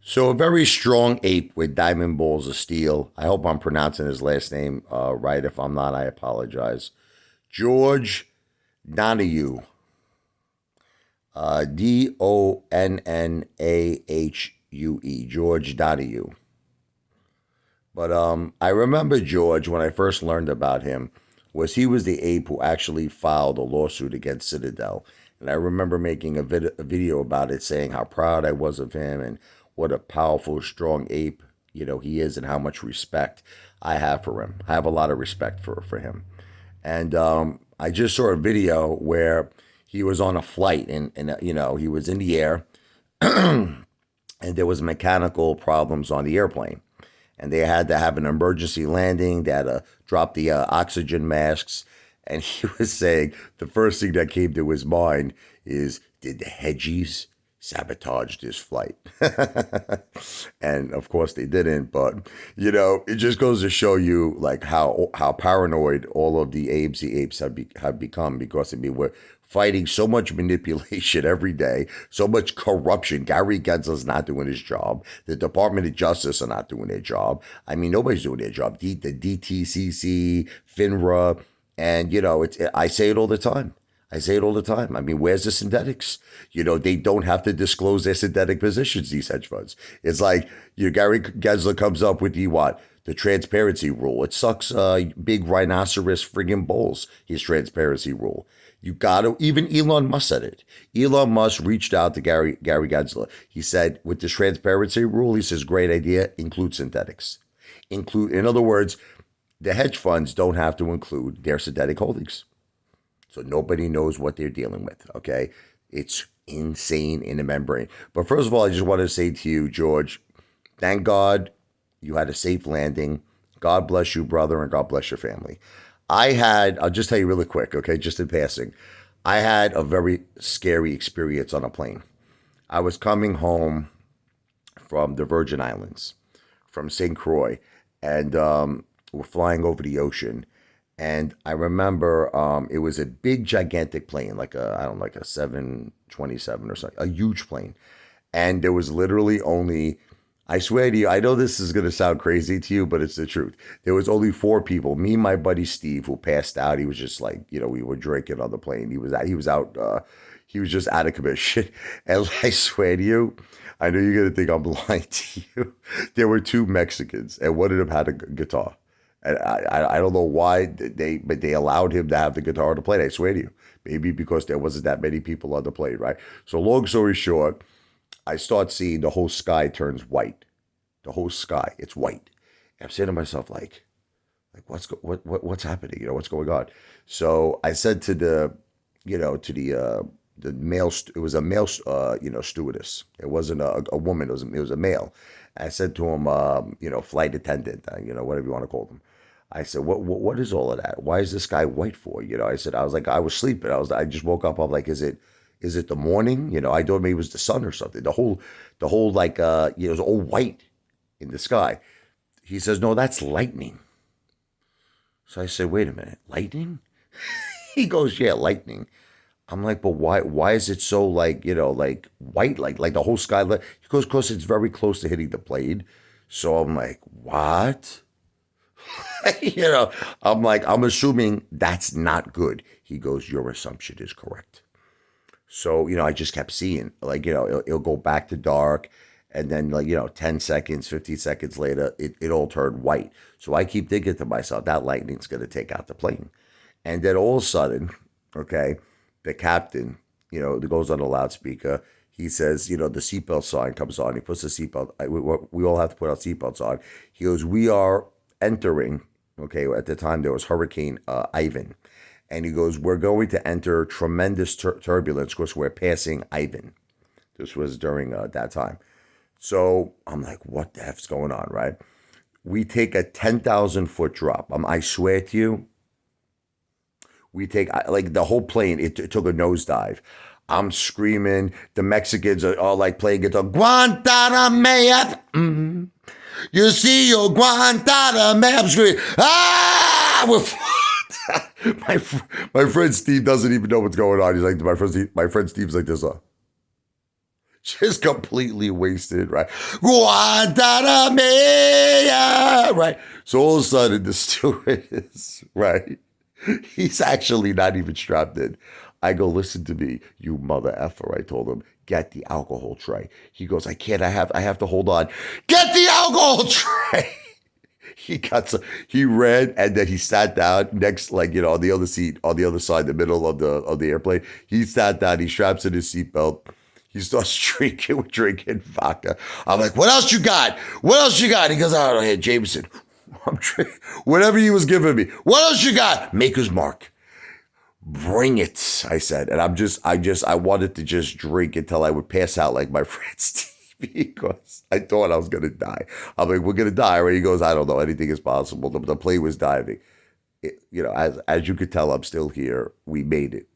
So a very strong ape with diamond balls of steel. I hope I'm pronouncing his last name right. If I'm not, I apologize. George Donnahue, Donnahue, George Donnahue. But I remember George when I first learned about him was he was the ape who actually filed a lawsuit against Citadel, and I remember making a video about it, saying how proud I was of him and what a powerful, strong ape he is, and how much respect I have for him. I have a lot of respect for him, and I just saw a video where he was on a flight and he was in the air and there was mechanical problems on the airplane and they had to have an emergency landing. They had to drop the oxygen masks. And he was saying the first thing that came to his mind is, did the Hedgies sabotage this flight? And of course they didn't. But it just goes to show you like how paranoid all of the apes have become, because we're fighting so much manipulation every day, so much corruption. Gary Gensler's not doing his job. The Department of Justice are not doing their job. I mean, nobody's doing their job. The DTCC, FINRA, and I say it all the time. I say it all the time. I mean, where's the synthetics? They don't have to disclose their synthetic positions, these hedge funds. It's like Gary Gensler comes up with the transparency rule. It sucks big rhinoceros friggin' bulls, his transparency rule. You gotta, even Elon Musk said it. Elon Musk reached out to Gary Gensler. He said, with this transparency rule, he says, great idea, include synthetics. In other words, the hedge funds don't have to include their synthetic holdings. So nobody knows what they're dealing with, okay? It's insane in the membrane. But first of all, I just want to say to you, George, thank God you had a safe landing. God bless you, brother, and God bless your family. I'll just tell you really quick, okay, just in passing. I had a very scary experience on a plane. I was coming home from the Virgin Islands, from St. Croix, and we're flying over the ocean. And I remember it was a big, gigantic plane, like a 727 or something, a huge plane. And there was literally only, I swear to you, I know this is going to sound crazy to you, but it's the truth. There was only four people, me and my buddy Steve, who passed out. He was just like, we were drinking on the plane. He was just out of commission. And I swear to you, I know you're going to think I'm lying to you. There were two Mexicans, and one of them had a guitar. And I don't know why but they allowed him to have the guitar on the plane. I swear to you, maybe because there wasn't that many people on the plane, right? So long story short, I start seeing the whole sky turns white. The whole sky, it's white. And I'm saying to myself, what's happening? What's going on? So I said to the male, it was a male, stewardess. It wasn't a woman. It was a male. I said to him, flight attendant, whatever you want to call them. I said, what is all of that? Why is the sky white for? I was sleeping. I just woke up. I'm like, is it the morning? I thought maybe it was the sun or something. The whole it was all white in the sky. He says, no, that's lightning. So I said, wait a minute, lightning? He goes, yeah, lightning. I'm like, but why is it so like white, like the whole sky? He goes, because it's very close to hitting the plane. So I'm like, what? I'm like, I'm assuming that's not good. He goes, your assumption is correct. So, I just kept seeing, it'll go back to dark. And then, 10 seconds, 15 seconds later, it all turned white. So I keep thinking to myself, that lightning's going to take out the plane. And then all of a sudden, okay, the captain, goes on the loudspeaker. He says, the seatbelt sign comes on. He puts the seatbelt. We all have to put our seatbelts on. He goes, we are entering, okay, at the time there was Hurricane Ivan. And he goes, we're going to enter tremendous turbulence because we're passing Ivan. This was during that time. So I'm like, what the F's going on, right? We take a 10,000 foot drop. I swear to you, we take, the whole plane, it took a nosedive. I'm screaming. The Mexicans are like playing guitar. Guantanamo. Mm-hmm. You see your Guantanamo. I'm screaming. My friend Steve doesn't even know what's going on. He's like, my friend Steve's like this. just completely wasted, right? Guantanamo, right? So all of a sudden, the steward is, right? He's actually not even strapped in. I go, listen to me, you mother effer. I told him, get the alcohol tray. He goes, I can't, I have to hold on. Get the alcohol tray. He ran and then he sat down next, like, on the other seat, on the other side, the middle of the airplane. He sat down, he straps in his seatbelt. He starts drinking vodka. I'm like, what else you got? What else you got? He goes, oh, hey, Jameson. I'm drinking whatever he was giving me. What else you got? Maker's Mark. Bring it, I said. And I wanted to just drink until I would pass out like my friend Steve because I thought I was going to die. I'm like, we're going to die. Right? He goes, I don't know. Anything is possible. The plane was diving. As you could tell, I'm still here. We made it.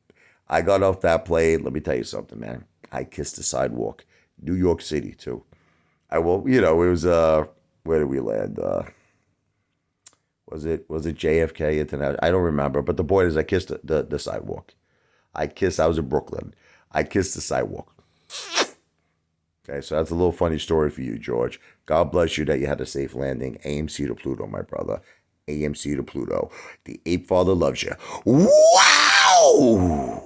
I got off that plane. Let me tell you something, man. I kissed the sidewalk. New York City, too. It was, where did we land? Was it JFK International? I don't remember. But the point is, I kissed the sidewalk. I was in Brooklyn. I kissed the sidewalk. Okay, so that's a little funny story for you, George. God bless you that you had a safe landing. AMC to Pluto, my brother. AMC to Pluto. The Apefather loves you. Wow!